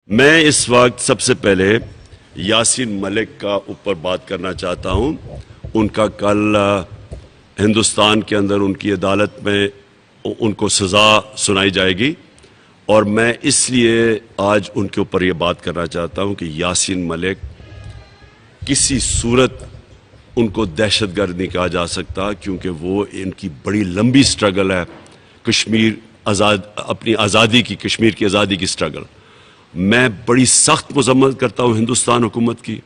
میں اس وقت سب سے پہلے یاسین ملک کا اوپر بات کرنا چاہتا ہوں۔ ان کا کل ہندوستان کے اندر ان کی عدالت میں ان کو سزا سنائی جائے گی، اور میں اس لیے آج ان کے اوپر یہ بات کرنا چاہتا ہوں کہ یاسین ملک کسی صورت ان کو دہشت گرد نہیں کہا جا سکتا، کیونکہ وہ ان کی بڑی لمبی سٹرگل ہے کشمیر اپنی آزادی کی، کشمیر کی آزادی کی سٹرگل۔ میں بڑی سخت مذمت کرتا ہوں ہندوستان حکومت کی۔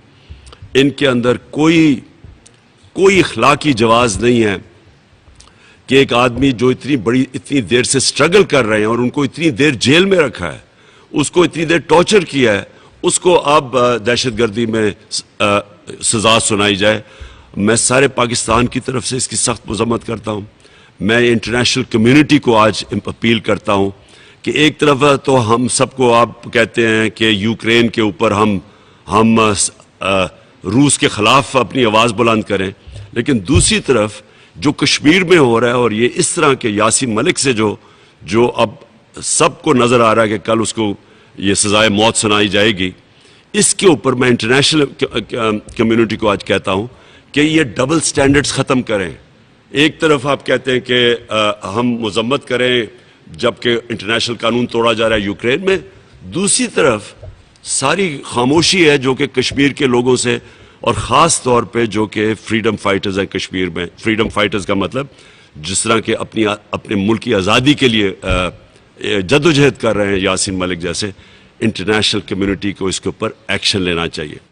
ان کے اندر کوئی اخلاقی جواز نہیں ہے کہ ایک آدمی جو اتنی دیر سے سٹرگل کر رہے ہیں اور ان کو اتنی دیر جیل میں رکھا ہے، اس کو اتنی دیر ٹارچر کیا ہے، اس کو اب دہشت گردی میں سزا سنائی جائے۔ میں سارے پاکستان کی طرف سے اس کی سخت مذمت کرتا ہوں۔ میں انٹرنیشنل کمیونٹی کو آج اپیل کرتا ہوں کہ ایک طرف تو ہم سب کو آپ کہتے ہیں کہ یوکرین کے اوپر ہم روس کے خلاف اپنی آواز بلند کریں، لیکن دوسری طرف جو کشمیر میں ہو رہا ہے، اور یہ اس طرح کے یاسین ملک سے جو اب سب کو نظر آ رہا ہے کہ کل اس کو یہ سزائے موت سنائی جائے گی، اس کے اوپر میں انٹرنیشنل کمیونٹی کو آج کہتا ہوں کہ یہ ڈبل سٹینڈرڈز ختم کریں۔ ایک طرف آپ کہتے ہیں کہ ہم مذمت کریں جبکہ انٹرنیشنل قانون توڑا جا رہا ہے یوکرین میں، دوسری طرف ساری خاموشی ہے جو کہ کشمیر کے لوگوں سے، اور خاص طور پہ جو کہ فریڈم فائٹرز ہیں کشمیر میں۔ فریڈم فائٹرز کا مطلب جس طرح کہ اپنے ملک کی آزادی کے لیے جدوجہد کر رہے ہیں یاسین ملک جیسے۔ انٹرنیشنل کمیونٹی کو اس کے اوپر ایکشن لینا چاہیے۔